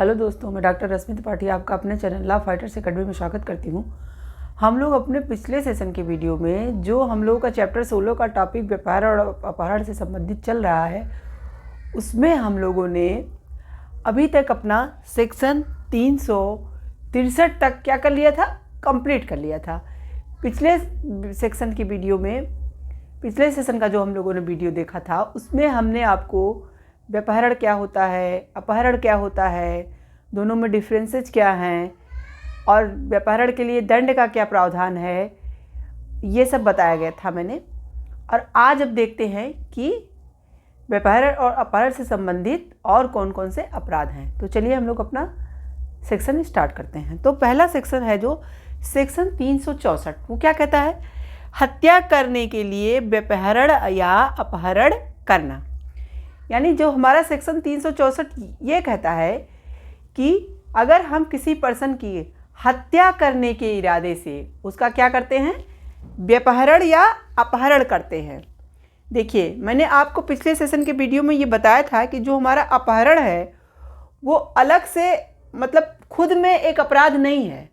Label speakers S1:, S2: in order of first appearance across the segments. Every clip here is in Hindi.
S1: हेलो दोस्तों, मैं डॉक्टर रश्मि त्रिपाठी आपका अपने चैनल लॉ फाइटर्स एकेडमी में स्वागत करती हूँ। हम लोग अपने पिछले सेशन के वीडियो में जो हम लोगों का चैप्टर 16 का टॉपिक व्यापार और अपहरण से संबंधित चल रहा है, उसमें हम लोगों ने अभी तक अपना सेक्शन 363 तक क्या कर लिया था, कंप्लीट कर लिया था। पिछले सेक्शन की वीडियो में, पिछले सेशन का जो हम लोगों ने वीडियो देखा था, उसमें हमने आपको व्यापहरण क्या होता है, अपहरण क्या होता है, दोनों में डिफरेंसेस क्या हैं और व्यापहरण के लिए दंड का क्या प्रावधान है, ये सब बताया गया था मैंने। और आज अब देखते हैं कि व्यापहरण और अपहरण से संबंधित और कौन कौन से अपराध हैं। तो चलिए हम लोग अपना सेक्शन स्टार्ट करते हैं। तो पहला सेक्शन है जो सेक्शन 364, वो क्या कहता है, हत्या करने के लिए व्यापहरण या अपहरण करना। यानी जो हमारा सेक्शन 364 ये कहता है कि अगर हम किसी पर्सन की हत्या करने के इरादे से उसका क्या करते हैं, व्यापहरण या अपहरण करते हैं। देखिए, मैंने आपको पिछले सेशन के वीडियो में ये बताया था कि जो हमारा अपहरण है वो अलग से मतलब खुद में एक अपराध नहीं है,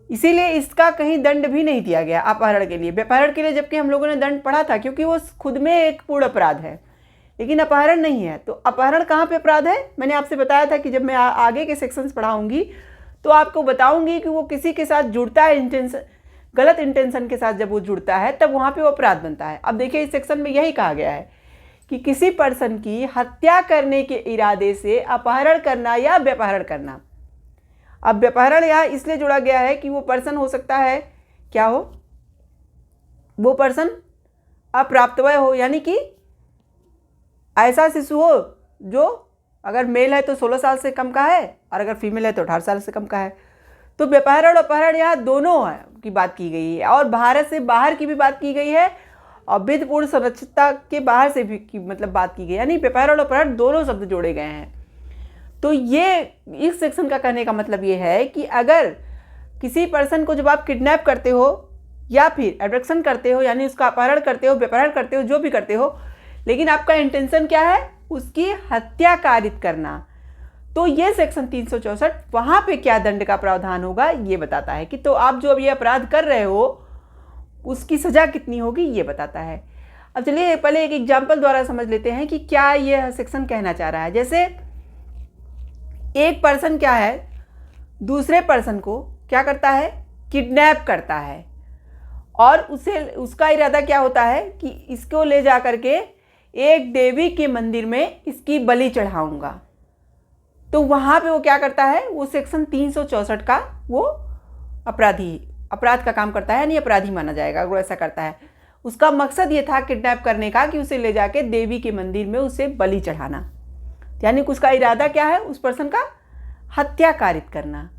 S1: इसीलिए इसका कहीं दंड भी नहीं दिया गया अपहरण के लिए। व्यापहरण के लिए जबकि हम लोगों ने दंड पढ़ा था, क्योंकि वो खुद में एक पूर्ण अपराध है, लेकिन अपहरण नहीं है। तो अपहरण कहाँ पे अपराध है, मैंने आपसे बताया था कि जब मैं आगे के सेक्शंस पढ़ाऊंगी तो आपको बताऊंगी कि वो किसी के साथ जुड़ता है, इंटेंशन, गलत इंटेंशन के साथ जब वो जुड़ता है तब वहाँ पे वो अपराध बनता है। अब देखिए, इस सेक्शन में यही कहा गया है कि किसी पर्सन की हत्या करने के इरादे से अपहरण करना या व्यापहरण करना। अब व्यापहरण यहाँ इसलिए जुड़ा गया है कि वो पर्सन हो सकता है क्या हो, वो पर्सन अप्राप्तवय हो, यानी कि ऐसा शिशु हो जो अगर मेल है तो 16 साल से कम का है और अगर फीमेल है तो 18 साल से कम का है। तो व्यापहरण और अपहरण यहाँ दोनों की बात की गई है और भारत से बाहर की भी बात की गई है और विधिपूर्ण संरक्षितता के बाहर से भी की मतलब बात की गई, यानी व्यापहरण और अपहरण दोनों शब्द जोड़े गए हैं। तो ये इस सेक्शन का कहने का मतलब ये है कि अगर किसी पर्सन को जब आप किडनैप करते हो या फिर एब्डक्शन करते हो, यानी उसका अपहरण करते हो, व्यापहरण करते हो, जो भी करते हो, लेकिन आपका इंटेंशन क्या है, उसकी हत्या कारित करना, तो ये सेक्शन 364 वहाँ पे क्या दंड का प्रावधान होगा ये बताता है कि तो आप जो अब ये अपराध कर रहे हो उसकी सज़ा कितनी होगी ये बताता है। अब चलिए पहले एक एग्जाम्पल द्वारा समझ लेते हैं कि क्या ये सेक्शन कहना चाह रहा है। जैसे एक पर्सन क्या है, दूसरे पर्सन को क्या करता है, किडनैप करता है और उसका इरादा क्या होता है कि इसको ले जा करके एक देवी के मंदिर में इसकी बलि चढ़ाऊंगा। तो वहाँ पे वो क्या करता है, वो सेक्शन 364 का वो अपराध का काम करता है, यानी अपराधी माना जाएगा अगर ऐसा करता है। उसका मकसद ये था किडनैप करने का कि उसे ले जाके देवी के मंदिर में उसे बलि चढ़ाना, यानी उसका इरादा क्या है, उस पर्सन का हत्या कारित करना।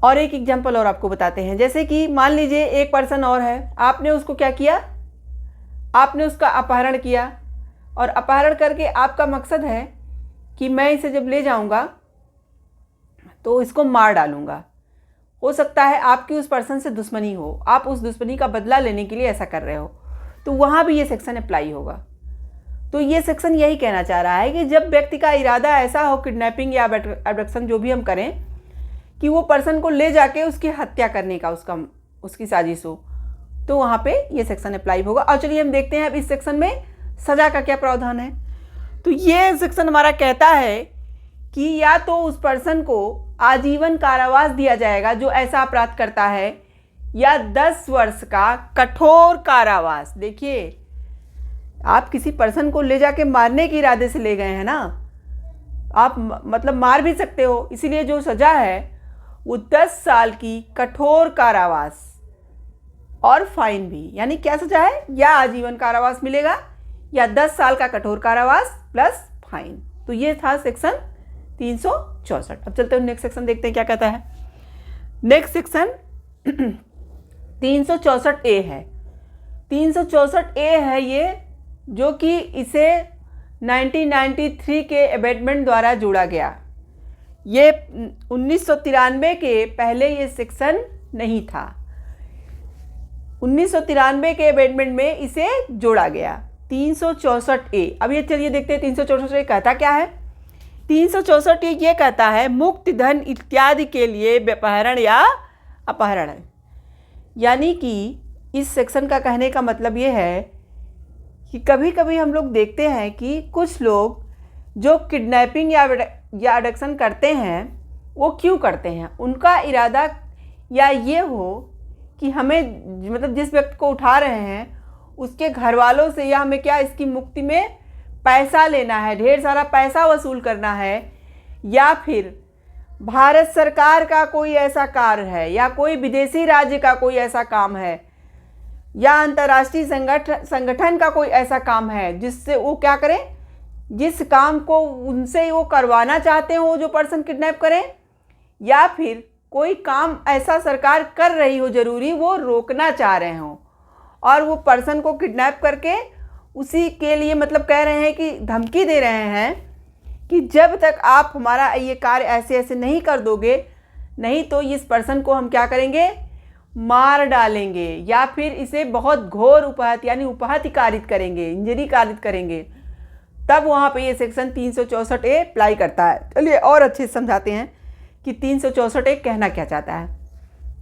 S1: और एक एग्जाम्पल और आपको बताते हैं। जैसे कि मान लीजिए एक पर्सन और है, आपने उसको क्या किया, आपने उसका अपहरण किया और अपहरण करके आपका मकसद है कि मैं इसे जब ले जाऊंगा तो इसको मार डालूंगा। हो सकता है आपकी उस पर्सन से दुश्मनी हो, आप उस दुश्मनी का बदला लेने के लिए ऐसा कर रहे हो, तो वहाँ भी ये सेक्शन अप्लाई होगा। तो ये सेक्शन यही कहना चाह रहा है कि जब व्यक्ति का इरादा ऐसा हो, किडनैपिंग या एब्डक्शन जो भी हम करें, कि वो पर्सन को ले जाके उसकी हत्या करने का उसकी साजिश हो, तो वहाँ पे ये सेक्शन अप्लाई होगा। और चलिए हम देखते हैं अब इस सेक्शन में सज़ा का क्या प्रावधान है। तो ये सेक्शन हमारा कहता है कि या तो उस पर्सन को आजीवन कारावास दिया जाएगा जो ऐसा अपराध करता है, या 10 वर्ष का कठोर कारावास। देखिए, आप किसी पर्सन को ले जाके मारने के इरादे से ले गए हैं ना, आप मतलब मार भी सकते हो, इसीलिए जो सज़ा है वो 10 साल की कठोर कारावास और फाइन भी, यानी क्या सजा है, या आजीवन कारावास मिलेगा या 10 साल का कठोर कारावास प्लस फाइन। तो ये था सेक्शन 364। अब चलते हैं नेक्स्ट सेक्शन देखते हैं क्या कहता है। नेक्स्ट सेक्शन 364A है। 364A है ये, जो कि इसे 1993 के अमेंडमेंट द्वारा जोड़ा गया। ये 1993 के पहले ये सेक्शन नहीं था, 1993 के अमेंडमेंट में इसे जोड़ा गया 364A। अब ये चलिए देखते हैं 364A कहता क्या है 364 ये कहता है मुक्त धन इत्यादि के लिए व्यपहरण या अपहरण है। यानी कि इस सेक्शन का कहने का मतलब ये है कि कभी कभी हम लोग देखते हैं कि कुछ लोग जो किडनैपिंग या अडक्शन करते हैं वो क्यों करते हैं। उनका इरादा या ये हो कि हमें मतलब जिस व्यक्ति को उठा रहे हैं उसके घर वालों से या हमें क्या इसकी मुक्ति में पैसा लेना है, ढेर सारा पैसा वसूल करना है, या फिर भारत सरकार का कोई ऐसा कार्य है या कोई विदेशी राज्य का कोई ऐसा काम है या अंतर्राष्ट्रीय संगठन का कोई ऐसा काम है जिससे वो क्या करें, जिस काम को उनसे वो करवाना चाहते हो जो पर्सन किडनैप करें, या फिर कोई काम ऐसा सरकार कर रही हो ज़रूरी वो रोकना चाह रहे हो और वो पर्सन को किडनैप करके उसी के लिए मतलब कह रहे हैं कि धमकी दे रहे हैं कि जब तक आप हमारा ये कार्य ऐसे ऐसे नहीं कर दोगे नहीं तो इस पर्सन को हम क्या करेंगे, मार डालेंगे या फिर इसे बहुत घोर उपहत यानी उपहति कारित करेंगे, इंजरी कारित करेंगे। तब वहाँ पे ये सेक्शन 364A अप्लाई करता है। चलिए और अच्छे से समझाते हैं कि 364A कहना क्या चाहता है।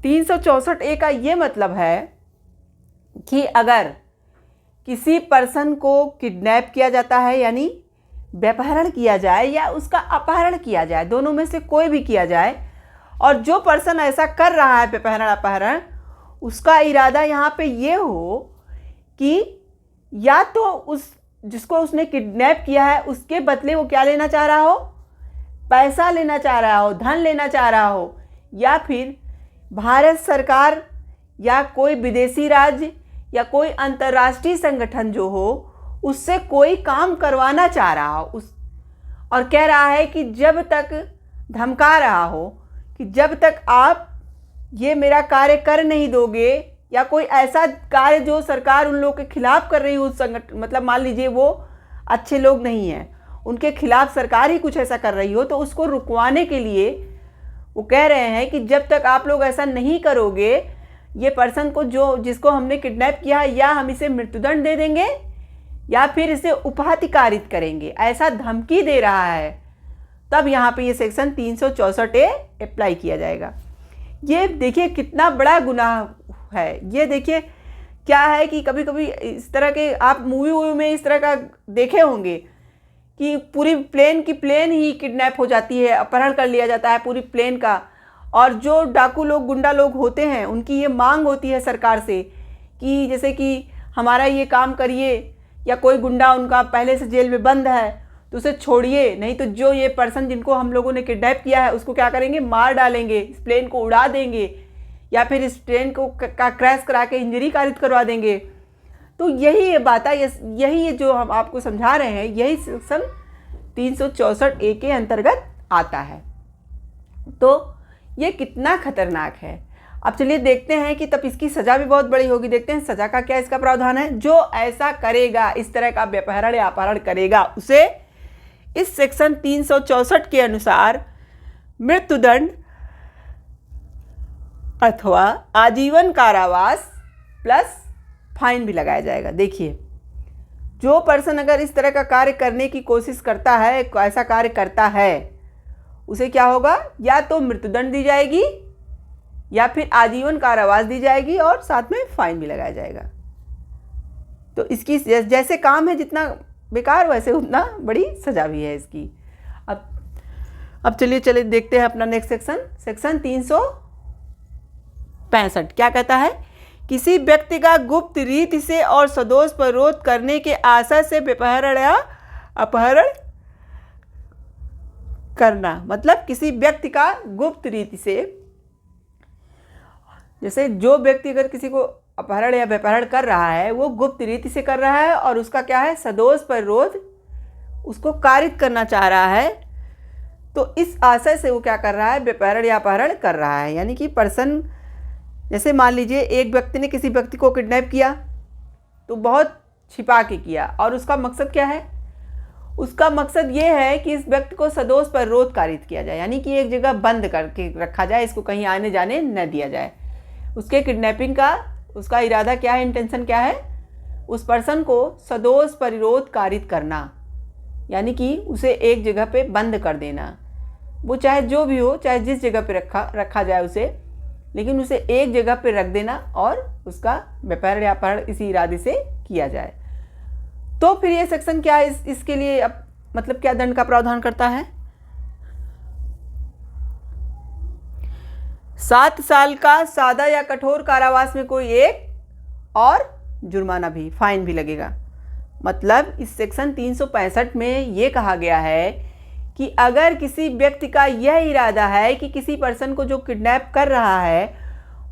S1: 364A का ये मतलब है कि अगर किसी पर्सन को किडनैप किया जाता है यानी व्यपहरण किया जाए या उसका अपहरण किया जाए, दोनों में से कोई भी किया जाए, और जो पर्सन ऐसा कर रहा है व्यपहरण अपहरण, उसका इरादा यहाँ पे ये हो कि या तो उस जिसको उसने किडनैप किया है उसके बदले वो क्या लेना चाह रहा हो, पैसा लेना चाह रहा हो, धन लेना चाह रहा हो, या फिर भारत सरकार या कोई विदेशी राज्य या कोई अंतर्राष्ट्रीय संगठन जो हो उससे कोई काम करवाना चाह रहा हो और कह रहा है कि जब तक धमका रहा हो कि जब तक आप ये मेरा कार्य कर नहीं दोगे या कोई ऐसा कार्य जो सरकार उन लोगों के खिलाफ कर रही हो उस संगठन, मतलब मान लीजिए वो अच्छे लोग नहीं हैं, उनके खिलाफ सरकार ही कुछ ऐसा कर रही हो, तो उसको रुकवाने के लिए वो कह रहे हैं कि जब तक आप लोग ऐसा नहीं करोगे ये पर्सन को जिसको हमने किडनैप किया है या हम इसे मृत्युदंड दे देंगे या फिर इसे उपहति कारित करेंगे, ऐसा धमकी दे रहा है। तब यहाँ पे ये सेक्शन 364A अप्लाई किया जाएगा। ये देखिए कितना बड़ा गुनाह है। ये देखिए क्या है कि कभी कभी इस तरह के आप मूवी में इस तरह का देखे होंगे कि पूरी प्लेन ही किडनैप हो जाती है, अपहरण कर लिया जाता है पूरी प्लेन का, और जो डाकू लोग गुंडा लोग होते हैं उनकी ये मांग होती है सरकार से कि जैसे कि हमारा ये काम करिए, या कोई गुंडा उनका पहले से जेल में बंद है तो उसे छोड़िए, नहीं तो जो ये पर्सन जिनको हम लोगों ने किडनैप किया है उसको क्या करेंगे, मार डालेंगे, इस प्लेन को उड़ा देंगे या फिर इस ट्रेन को का क्रैश करा के इंजरी कारित करवा देंगे। तो यही ये बात है, यही ये जो हम आपको समझा रहे हैं, यही सेक्शन 364A के अंतर्गत आता है। तो ये कितना खतरनाक है। अब चलिए देखते हैं कि तब इसकी सज़ा भी बहुत बड़ी होगी। देखते हैं सज़ा का क्या इसका प्रावधान है। जो ऐसा करेगा, इस तरह का व्यपहरण या अपहरण करेगा, उसे इस सेक्शन 364 के अनुसार मृत्युदंड अथवा आजीवन कारावास प्लस फाइन भी लगाया जाएगा। देखिए जो पर्सन अगर इस तरह का कार्य करने की कोशिश करता है, ऐसा कार्य करता है, उसे क्या होगा, या तो मृत्युदंड दी जाएगी या फिर आजीवन कारावास दी जाएगी और साथ में फाइन भी लगाया जाएगा। तो इसकी जैसे काम है जितना बेकार वैसे उतना बड़ी सजा भी है इसकी। अब चलिए देखते हैं अपना नेक्स्ट सेक्शन 365 क्या कहता है। किसी व्यक्ति का गुप्त रीति से और सदोष पर रोध करने के आशय से व्यपहरण या अपहरण करना। मतलब किसी व्यक्ति का गुप्त रीति से, जैसे जो व्यक्ति अगर किसी को अपहरण या व्यपहरण कर रहा है वो गुप्त रीति से कर रहा है और उसका क्या है, सदोष पर रोध उसको कारित करना चाह रहा है, तो इस आशय से वो क्या कर रहा है, व्यपहरण या अपहरण कर रहा है। यानी कि पर्सन, जैसे मान लीजिए एक व्यक्ति ने किसी व्यक्ति को किडनैप किया तो बहुत छिपा के किया, और उसका मकसद क्या है, उसका मकसद ये है कि इस व्यक्ति को सदोष पर रोध कारित किया जाए, यानी कि एक जगह बंद करके रखा जाए, इसको कहीं आने जाने न दिया जाए। उसके किडनैपिंग का उसका इरादा क्या है, इंटेंशन क्या है, उस पर्सन को सदोष पर रोध कारित करना, यानी कि उसे एक जगह पे बंद कर देना। वो चाहे जो भी हो, चाहे जिस जगह पे रखा जाए उसे, लेकिन उसे एक जगह पे रख देना और उसका व्यापार या अपहरण इसी इरादे से किया जाए। तो फिर ये सेक्शन क्या इसके लिए मतलब क्या दंड का प्रावधान करता है? 7 साल का सादा या कठोर कारावास में कोई एक और जुर्माना भी, फाइन भी लगेगा। मतलब इस सेक्शन 365 में ये कहा गया है कि अगर किसी व्यक्ति का यह इरादा है कि किसी पर्सन को जो किडनैप कर रहा है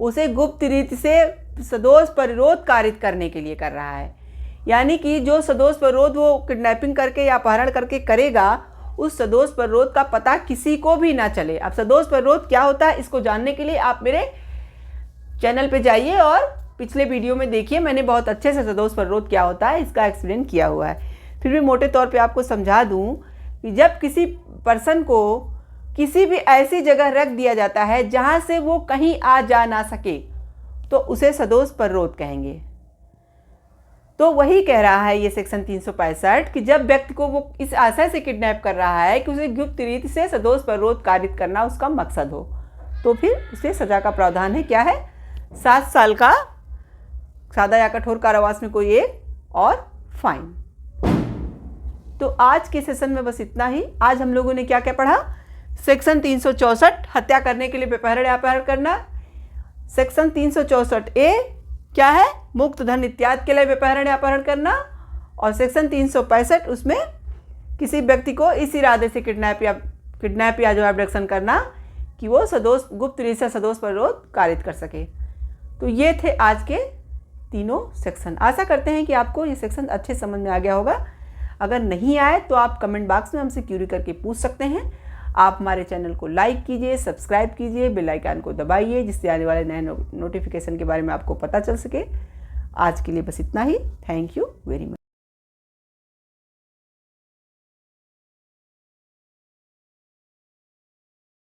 S1: उसे गुप्त रीति से सदोष परिरोध कारित करने के लिए कर रहा है, यानी कि जो सदोष परिरोध वो किडनैपिंग करके या अपहरण करके करेगा, उस सदोष परिरोध का पता किसी को भी ना चले। अब सदोष परिरोध क्या होता है इसको जानने के लिए आप मेरे चैनल पे जाइए और पिछले वीडियो में देखिए, मैंने बहुत अच्छे से सदोष परिरोध क्या होता है इसका एक्सप्लेन किया हुआ है। फिर भी मोटे तौर पे आपको समझा दूं कि जब किसी पर्सन को किसी भी ऐसी जगह रख दिया जाता है जहां से वो कहीं आ जा ना सके, तो उसे सदोष परिरोध कहेंगे। तो वही कह रहा है ये सेक्शन 365 कि जब व्यक्ति को वो इस आशय से किडनैप कर रहा है कि उसे गुप्त रीति से सदोष परिरोध कारित करना उसका मकसद हो, तो फिर उसे सजा का प्रावधान है, क्या है? 7 साल का सादा या कठोर कारावास में कोई एक और फाइन। तो आज के सेशन में बस इतना ही। आज हम लोगों ने क्या क्या पढ़ा? सेक्शन 364 हत्या करने के लिए व्यापार या अपहरण करना। सेक्शन 364A क्या है? मुक्त धन इत्यादि के लिए व्यापार या अपहरण करना। और सेक्शन 365 उसमें किसी व्यक्ति को इस इरादे से किडनैप या जो एब्डक्शन करना कि वो सदोष गुप्त रीति से सदोष परिरोध कारित कर सके। तो ये थे आज के तीनों सेक्शन। आशा करते हैं कि आपको ये सेक्शन अच्छे समझ में आ गया होगा। अगर नहीं आए तो आप कमेंट बॉक्स में हमसे क्यूरी करके पूछ सकते हैं। आप हमारे चैनल को लाइक कीजिए, सब्सक्राइब कीजिए, बेल आइकन को दबाइए जिससे आने वाले नए नोटिफिकेशन के बारे में आपको पता चल सके। आज के लिए बस इतना ही। Thank you very much.